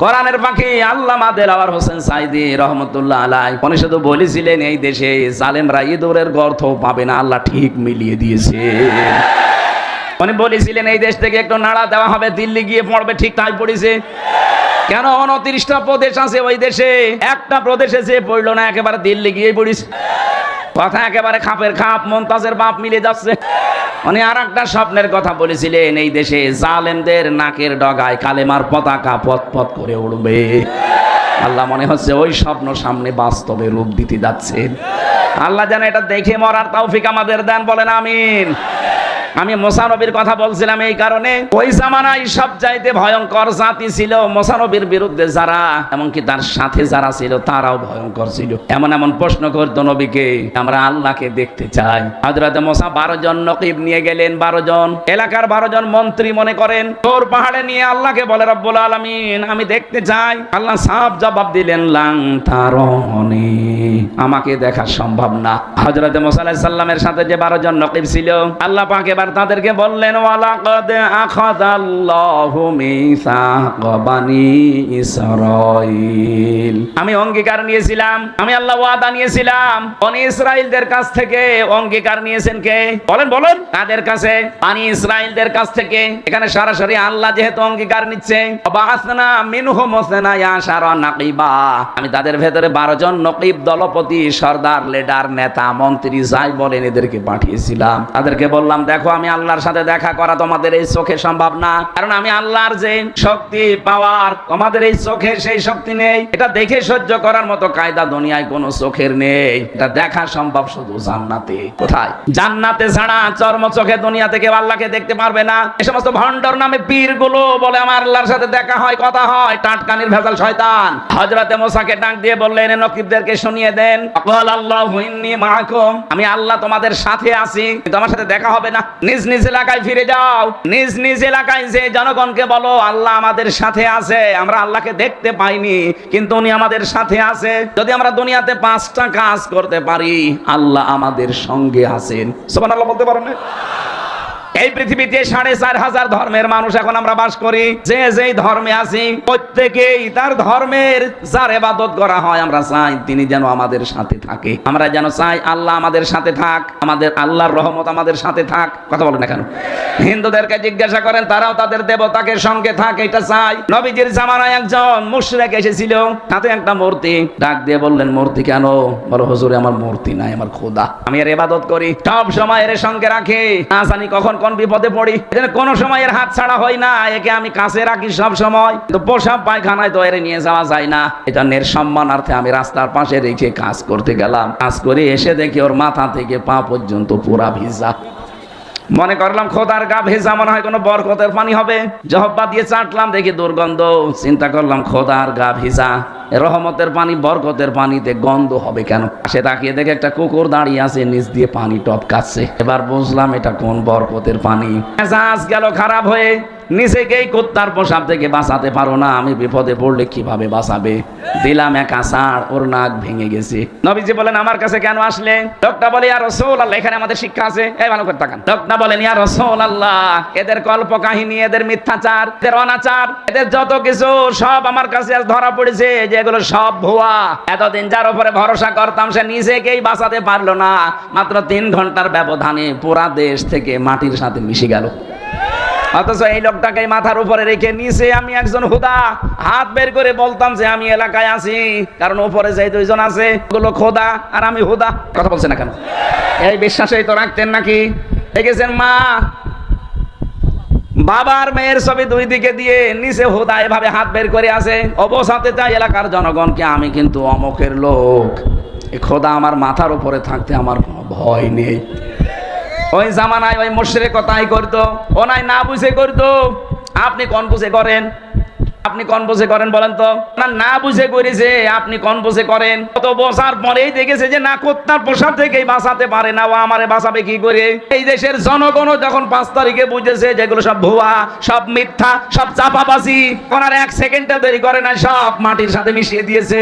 কোরআনের পাখি আল্লামা দেলাওয়ার হোসেন সাইদি রহমতুল্লাহ আলাইহি উনি শুধু বলেছিলেন এই দেশে জালেমরা ইঁদুরের গর্ত পাবে না, আল্লাহ ঠিক মিলিয়ে দিয়েছে। উনি বলেছিলেন এই দেশ থেকে একটু নাড়া দেওয়া হবে, দিল্লি গিয়ে পড়বে, ঠিক তাই পড়েছে। কেন 29টা প্রদেশ আছে ওই দেশে, একটা প্রদেশে যে পড়লো না, একেবারে দিল্লি গিয়ে পড়েছে। কথা একেবারে খাপের খাপ, মমতাজের বাপ মিলে যাচ্ছে। উনি আর একটা স্বপ্নের কথা বলেছিলেন এই দেশে জালেমদের নাকের ডগায় কালেমার পতাকা পথ পথ করে উড়বে। আল্লাহ মনে হচ্ছে ওই স্বপ্ন সামনে বাস্তবে রূপ দিতে যাচ্ছেন। আল্লাহ যেন এটা দেখে মরার তৌফিক আমাদের দেন, বলেন আমিন। আমি মুসা নবীর কথা বলছিলাম এই কারণে, ওই জামানায় সবচাইতে ভয়ঙ্কর জাতি ছিল মুসা নবীর বিরুদ্ধে যারা, এমনকি তার সাথে যারা ছিল তারাও ভয়ঙ্কর ছিল। এমন এমন প্রশ্ন করতো নবীকে, আমরা আল্লাহকে দেখতে চাই। হযরত মুসা 12 জন নকিব নিয়ে গেলেন, 12 জন এলাকার 12 জন মন্ত্রী মনে করেন, তোর পাহাড়ে নিয়ে আল্লাহকে বলে রব্বুল আলামিন আমি দেখতে চাই। আল্লাহ সাফ জবাব দিলেন, লাং তারনি, আমাকে দেখা সম্ভব না। হযরত মুসা আলাইহিস সালামের সাথে যে 12 জন নকিব ছিল, আল্লাহ পাক এবার তাদেরকে বললেন, ওয়ালাকাদ আখাযাল্লাহু মিসাকা বানি ইসরাঈল, আমি অঙ্গীকার নিয়েছিলাম, আমি আল্লাহ ওয়াদা নিয়েছিলাম। বনি ইসরাঈলদের কাছ থেকে অঙ্গীকার নিয়েছেন কে? বলেন বলেন। তাদের কাছে, বনি ইসরাঈলদের কাছ থেকে। এখানে সরাসরি আল্লাহ যেহেতু অঙ্গীকার নিচ্ছে, বাআসনা মিনহুম মুসনা ইয়াশারা নাকিবা, আমি তাদের ভেতরে 12 জন নকিব, দলপতি, সরদার, লিডার, নেতা, মন্ত্রী যাই বলেন এদেরকে পাঠিয়েছিলাম। তাদেরকে বললাম, দেখো আমি আল্লাহর সাথে দেখা করা তোমাদের এই চোখে সম্ভব না, কারণ আমি আল্লাহর যে শক্তি পাওয়ার, তোমাদের এই চোখে সেই শক্তি নেই। এটা দেখে সহ্য করার মতো কায়দা দুনিয়ায় কোনো চোখের নেই। এটা দেখা সম্ভব শুধু জান্নাতে। কোথায়? জান্নাতে ছাড়া চর্ম চোখে দুনিয়া থেকে আল্লাহকে দেখতে পারবে না। এই সমস্ত ভণ্ডর নামে পীর গুলো বলে আমার আল্লাহর সাথে দেখা হয়, কথা হয়, টাটকানির ভেজাল শয়তান। হযরতে মুসাকে ডাক দিয়ে বললেন, নকিবদেরকে শুনিয়ে দেন, আকাল আল্লাহু ইন্নী মাআকুম, আমি আল্লাহ তোমাদের সাথে আছি, কিন্তু আমার সাথে দেখা হবে না। নিজ নিজ এলাকায় ফিরে যাও, নিজ নিজ এলাকায় যে জনগণকে বলো আল্লাহ আমাদের সাথে আছে, আমরা আল্লাহকে দেখতে পাইনি কিন্তু উনি আমাদের সাথে আছে। যদি আমরা দুনিয়াতে 5টা কাজ করতে পারি, আল্লাহ আমাদের সঙ্গে আছেন। সুবহানাল্লাহ বলতে পারেন না? এই পৃথিবীতে 4,500 ধর্মের মানুষ এখন আমরা বাস করি। যে যেই ধর্মে আছি প্রত্যেকেই তার ধর্মের যার ইবাদত করা হয়, আমরা চাই তিনি যেন আমাদের সাথে থাকে। আমরা যেন চাই আল্লাহ আমাদের সাথে থাক, আমাদের আল্লাহর রহমত আমাদের সাথে থাক। কথা বলেন না কেন? হিন্দুদেরকে জিজ্ঞাসা করেন, তারাও তাদের দেবতাকে সঙ্গে থাকে, এটা চাই। নবীজির জামানায় একজন মুশরিক এসেছিল, হাতে একটা মূর্তি, ডাক দিয়ে বললেন, মূর্তি কেন? বলো, হুজুর আমার মূর্তি নাই, আমার খোদা, আমি এর ইবাদত করি, সব সময় এর সঙ্গে রাখি, না জানি কখন কোন বিপদে পড়ি, এজন্য কোন সময় এর হাত ছাড়া হয় না, একে আমি কাছে রাখি সব সময়। তো পোশাক পায়খানায় তো এর নিয়ে যাওয়া যায় না, এটা নের সম্মানার্থে আমি রাস্তার পাশে রেখে কাজ করতে গেলাম। কাজ করে এসে দেখি ওর মাথা থেকে পা পর্যন্ত পুরা ভিজা। মনে করলাম খোদার গা ভেজা, মনে হয় কোনো বরকতের পানি হবে। জহব্বা দিয়ে চাটলাম, দেখি দুর্গন্ধ। চিন্তা করলাম খোদার গা ভেজা, রহমতের পানি, বরকতের পানিতে গন্ধ হবে কেন? সে তাকিয়ে দেখে একটা কুকুর দাঁড়িয়ে আছে, নিচ দিয়ে পানি টপকাচ্ছে। এবার বুঝলাম এটা কোন বরকতের পানি। মেজাজ গেল খারাপ হয়ে, নিজেকেই কুত্তার পোশাক থেকে বাঁচাতে পারো না, আমি বিপদে পড়লে কিভাবে বাঁচাবে? দিলাম এক আছাড়, ওর নাক ভেঙে গেছে। নবীজি বলেন, আমার কাছে কেন আসলে? লোকটা বলে, ইয়া রাসূলুল্লাহ, এখানে আমাদের শিক্ষা আছে। এই ভালো করে তাকান। লোকটা বলেন, ইয়া রাসূলুল্লাহ, এদের কল্প কাহিনী, এদের মিথ্যাচার, এদের অনাচার, এদের যত কিছু সব আমার কাছে আজ ধরা পড়েছে যে এগুলো সব ভুয়া। এতদিন যার উপরে ভরসা করতাম সে নিজেকেই বাঁচাতে পারলো না, মাত্র 3 ঘন্টার ব্যবধানে পুরা দেশ থেকে মাটির সাথে মিশে গেল। অথচ এই লোকটাকে মাথার উপরে রেখে নিচে আমি একজন হুদা, হাত বের করে বলতাম যে আমি এলাকায় আছি, কারণ উপরে যে 2 জন আছে ওগুলো খোদা আর আমি হুদা। কথা বলছে না কেন? এই বিশ্বাসই তো রাখতেন নাকি? দেখেছেন মা বাবার মেয়ের ছবি 2 দিকে দিয়ে নিচে হুদা এভাবে হাত বের করে আছে, অবসাতে চাই এলাকার জনগণকে আমি কিন্তু অমুকের লোক। এই খোদা আমার মাথার উপরে থাকতে আমার কোনো ভয় নেই। ওই জামানায় ওই মুশরিক কথাই করতো, ও নাই না বুঝে করতো। আপনি কোন বুঝে করেন? আপনি কোন বুঝে করেন বলেন তো? না বুঝে করেছে, আপনি কোন বুঝে করেন? কত বছর পরেই দেখেছে যে না, কুত্তার পোশাক থেকেই বাঁচাতে পারে না, ও আমারে বাঁচাবে কি করে? এই দেশের জনগণও যখন 5 তারিখে বুঝেছে যেগুলো সব ভুয়া, সব মিথ্যা, সব চাপাবাজি, কোন আর 1 সেকেন্ডটা দেরি করে না, সব মাটির সাথে মিশিয়ে দিয়েছে।